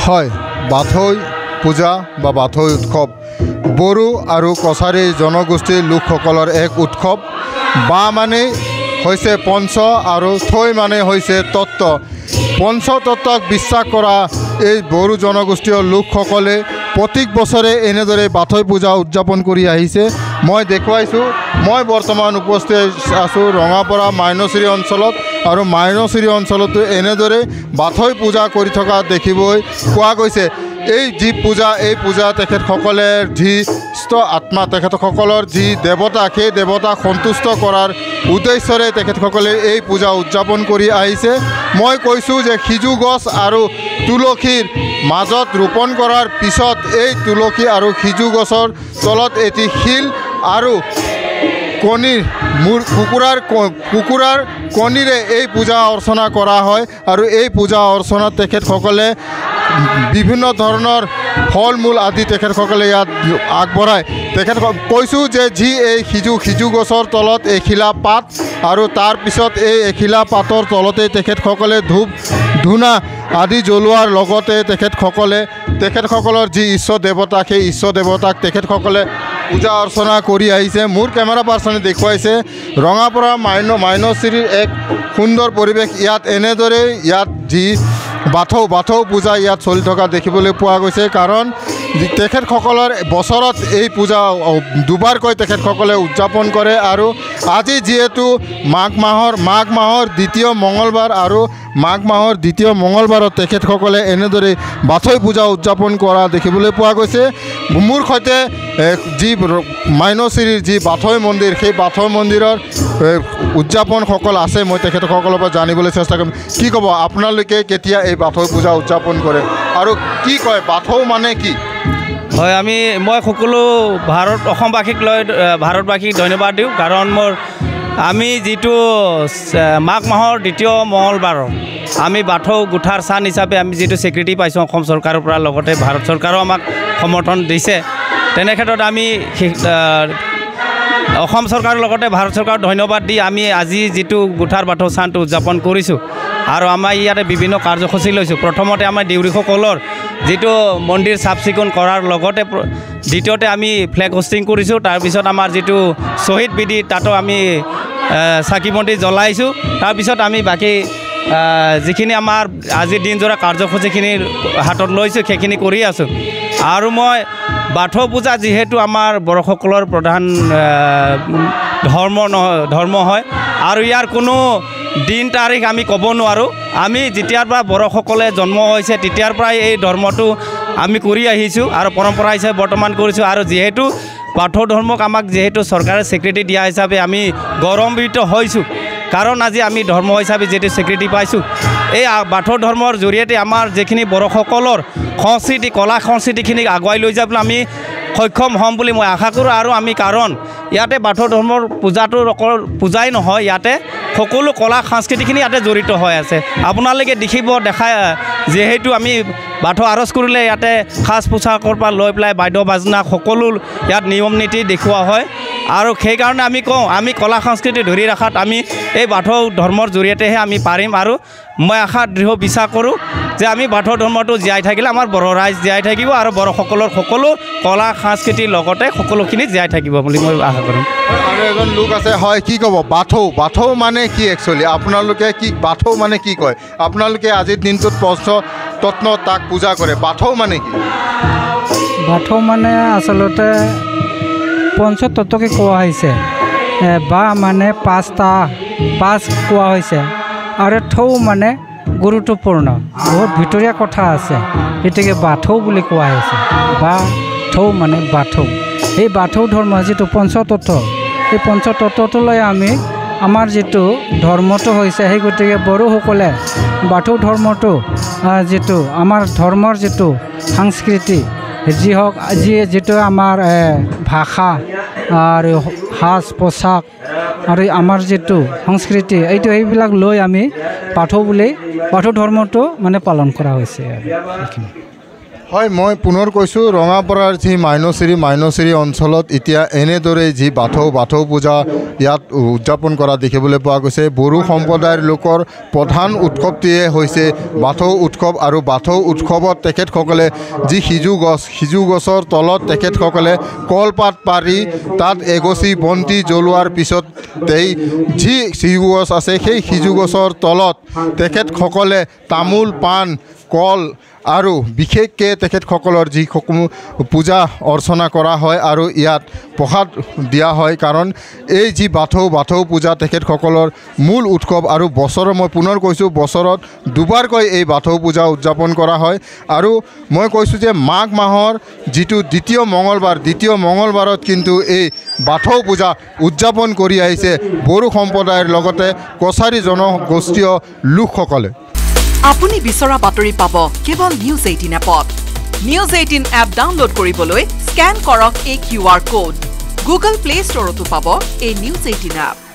হয়, বাথৌ পূজা বা বাথৌ উৎসৱ বড়ো আৰু কছাৰী জনগোষ্ঠীৰ লোকসকলৰ এক উৎসৱ। বা মানে হৈছে পঞ্চ আৰু থৈ মানে হৈছে তত্ত্ব। পঞ্চতত্ত্বক বিশ্বাস কৰা এই বড়ো জনগোষ্ঠীয় লোকসকলে প্ৰত্যেক বছৰে এনেদৰে বাথৌ পূজা উদযাপন কৰি আহিছে। মই দেখুৱাইছোঁ, মই বৰ্তমান উপস্থিত আছোঁ ৰঙাপাৰা মাইনশ্ৰী অঞ্চলত, আৰু মাইনশ্ৰী অঞ্চলতো এনেদৰে বাথৌ পূজা কৰি থকা দেখিবলৈ পোৱা গৈছে। এই যি পূজা, এই পূজা তেখেতসকলে যি আত্মা, তেখেতসকলৰ যি দেৱতা, সেই দেৱতাক সন্তুষ্ট কৰাৰ উদ্দেশ্যৰে তেখেতসকলে এই পূজা উদযাপন কৰি আহিছে। মই কৈছোঁ যে সিজু গছ আৰু তুলসীৰ মাজত ৰোপণ কৰাৰ পিছত এই তুলসী আৰু সিজু গছৰ তলত এটি শিল আৰু কণীৰ কুকুৰাৰ কণীৰে এই পূজা অৰ্চনা কৰা হয়। আৰু এই পূজা অৰ্চনাত তেখেতসকলে বিভিন্ন ধৰণৰ ফল মূল আদি তেখেতসকলে ইয়াত আগবঢ়ায়। কৈছোঁ যে যি এই সিজু গছৰ তলত এখিলা পাত, আৰু তাৰপিছত এই এখিলা পাতৰ তলতেই তেখেতসকলে ধূপ ধূনা আদি জ্বলোৱাৰ লগতে তেখেতসকলৰ যি ঈশ্বৰ দেৱতা, সেই ঈশ্বৰ দেৱতাক তেখেতসকলে পূজা অৰ্চনা কৰি আহিছে। মোৰ কেমেৰা পাৰ্চনে দেখুৱাইছে ৰঙাপাৰা মাইনশ্ৰীৰ এক সুন্দৰ পৰিৱেশ। ইয়াত এনেদৰে ইয়াত যি বাথৌ পূজা ইয়াত চলি থকা দেখিবলৈ পোৱা গৈছে। কাৰণ তেখেতসকলৰ বছৰত এই পূজা দুবাৰকৈ তেখেতসকলে উদযাপন কৰে। আৰু আজি যিহেতু মাঘ মাহৰ দ্বিতীয় মঙলবাৰ, আৰু মাঘ মাহৰ দ্বিতীয় মঙলবাৰত তেখেতসকলে এনেদৰে বাথৌ পূজা উদযাপন কৰা দেখিবলৈ পোৱা গৈছে। মোৰ সৈতে যি মাইনশ্ৰীৰ যি বাথৌ মন্দিৰ, সেই বাথৌ মন্দিৰৰ উদযাপনসকল আছে, মই তেখেতসকলৰ পৰা জানিবলৈ চেষ্টা কৰিম। কি ক'ব, আপোনালোকে কেতিয়া এই বাথৌ পূজা উদযাপন কৰে আৰু কি কয়, বাথৌ মানে কি? হয়, মই সকলো অসমবাসীক লৈ ভাৰতবাসীক ধন্যবাদ দিওঁ। কাৰণ আমি যিটো মাঘ মাহৰ দ্বিতীয় মঙলবাৰৰ আমি বাথৌ গোঠাৰ স্থান হিচাপে আমি যিটো স্বীকৃতি পাইছোঁ অসম চৰকাৰৰ পৰা, লগতে ভাৰত চৰকাৰেও আমাক সমৰ্থন দিছে। তেনে ক্ষেত্ৰত আমি অসম চৰকাৰৰ লগতে ভাৰত চৰকাৰক ধন্যবাদ দি আমি আজি যিটো গোঠাৰ বাথৌ স্থানটো উদযাপন কৰিছোঁ। আৰু আমাৰ ইয়াতে বিভিন্ন কাৰ্যসূচী লৈছোঁ। প্ৰথমতে আমাৰ দেউৰীসকলৰ যিটো মন্দিৰ চাফ চিকুণ কৰাৰ লগতে দ্বিতীয়তে আমি ফ্লেগ হোষ্টিং কৰিছোঁ। তাৰপিছত আমাৰ যিটো শ্বহীদ বিধি, তাতো আমি চাকি বন্তি জ্বলাইছোঁ। তাৰপিছত আমি বাকী যিখিনি আমাৰ আজিৰ দিনজোৰা কাৰ্যসূচীখিনি হাতত লৈছোঁ, সেইখিনি কৰি আছোঁ। আৰু মই বাথৌ পূজা যিহেতু আমাৰ বড়োসকলৰ প্ৰধান ধৰ্ম হয়, আৰু ইয়াৰ কোনো দিন তাৰিখ আমি ক'ব নোৱাৰোঁ। আমি যেতিয়াৰ পৰা বড়োসকলে জন্ম হৈছে তেতিয়াৰ পৰাই এই ধৰ্মটো আমি কৰি আহিছোঁ আৰু পৰম্পৰা হিচাপে বৰ্তমান কৰিছোঁ। আৰু যিহেতু বাথৌ ধৰ্মক আমাক যিহেতু চৰকাৰে স্বীকৃতি দিয়া হিচাপে আমি গৌৰৱান্বিত হৈছোঁ। কাৰণ আজি আমি ধৰ্ম হিচাপে যিটো স্বীকৃতি পাইছোঁ, এই বাথৌ ধৰ্মৰ জৰিয়তে আমাৰ যিখিনি বড়োসকলৰ সংস্কৃতি, কলা সংস্কৃতিখিনিক আগুৱাই লৈ যাবলৈ আমি সক্ষম হ'ম বুলি মই আশা কৰোঁ। আৰু আমি কাৰণ ইয়াতে বাথৌ ধৰ্মৰ পূজাটো অকল পূজাই নহয়, ইয়াতে সকলো কলা সংস্কৃতিখিনি ইয়াতে জড়িত হৈ আছে। আপোনালোকে দেখা যিহেতু আমি বাথৌ আৰজ কৰিলে ইয়াতে সাজ পোছাকৰ পৰা লৈ পেলাই বাদ্য বাজনা সকলো ইয়াত নিয়ম নীতি দেখুওৱা হয়। আৰু সেইকাৰণে আমি কওঁ, আমি কলা সংস্কৃতি ধৰি ৰখাত আমি এই বাথৌ ধৰ্মৰ জৰিয়তেহে আমি পাৰিম। আৰু মই দৃঢ় বিশ্বাস কৰোঁ যে আমি বাথৌ ধৰ্মটো জীয়াই থাকিলে আমাৰ বড়ো ৰাইজ জীয়াই থাকিব, আৰু বড়োসকলৰ সকলো কলা সংস্কৃতিৰ লগতে সকলোখিনি জীয়াই থাকিব বুলি মই আশা কৰোঁ। আৰু এজন লোক আছে, হয়, কি ক'ব, বাথৌ মানে কি? একচুৱেলি আপোনালোকে কি বাথৌ মানে কি কয়? আপোনালোকে আজিৰ দিনটোত পঞ্চতত্ত্ব তাক পূজা কৰে, বাথৌ মানে কি? বাথৌ মানে আচলতে পঞ্চতত্ত্বকে কোৱা হৈছে। বা মানে পাঁচ কোৱা হৈছে, আৰু থৌ মানে গুৰুত্বপূৰ্ণ, বহুত ভিতৰীয়া কথা আছে, গতিকে বাথৌ বুলি কোৱা হৈছে। বা থৌ মানে বাথৌ। এই বাথৌ ধৰ্ম যিটো পঞ্চতত্ত্ব, এই পঞ্চতত্ত্বটো লৈ আমি আমাৰ যিটো ধৰ্মটো হৈছে, সেই গতিকে বড়োসকলে বাথৌ ধৰ্মটো যিটো আমাৰ ধৰ্মৰ যিটো সংস্কৃতি যি হওক, যিটো আমাৰ ভাষা আৰু সাজ পোছাক আৰু আমাৰ যিটো সংস্কৃতি, এইবিলাক লৈ আমি বাথৌ ধৰ্মটো মানে পালন কৰা হৈছে। হয় মই পুনৰ কৈছোঁ ৰঙাপাৰাৰ যি মাইনচিৰি অঞ্চলত এতিয়া এনেদৰে যি বাথৌ পূজা ইয়াত উদযাপন কৰা দেখিবলৈ পোৱা গৈছে। বড়ো সম্প্ৰদায়ৰ লোকৰ প্ৰধান উৎসৱটিয়ে হৈছে বাথৌ উৎসৱ আৰু বাথৌ উৎসৱত তেখেতসকলে যি সিজু গছৰ তলত তেখেতসকলে কলপাত পাৰি তাত এগছি বন্তি জ্বলোৱাৰ পিছতেই যি সিজু গছ আছে সেই সিজু গছৰ তলত তেখেতসকলে তামোল পাণ কল আৰু বিশেষকৈ তেখেতসকলৰ যিসমূহ পূজা অৰ্চনা কৰা হয় আৰু ইয়াত প্ৰসাদ দিয়া হয়। কাৰণ এই যি বাথৌ পূজা তেখেতসকলৰ মূল উৎসৱ আৰু বছৰৰ মই পুনৰ কৈছোঁ বছৰত দুবাৰকৈ এই বাথৌ পূজা উদযাপন কৰা হয়। আৰু মই কৈছোঁ যে মাঘ মাহৰ যিটো দ্বিতীয় মঙলবাৰত কিন্তু এই বাথৌ পূজা উদযাপন কৰি আহিছে বড়ো সম্প্ৰদায়ৰ লগতে কছাৰী জনগোষ্ঠীয় লোকসকলে। আপুনি বিচৰা বাতৰি পাব কেৱল নিউজ 18 এপত। নিউজ 18 এপ ডাউনলোড কৰিবলৈ স্কেন কৰক এই QR কোড। গুগল প্লে ষ্টৰতো পাব এই নিউজ 18 এপ।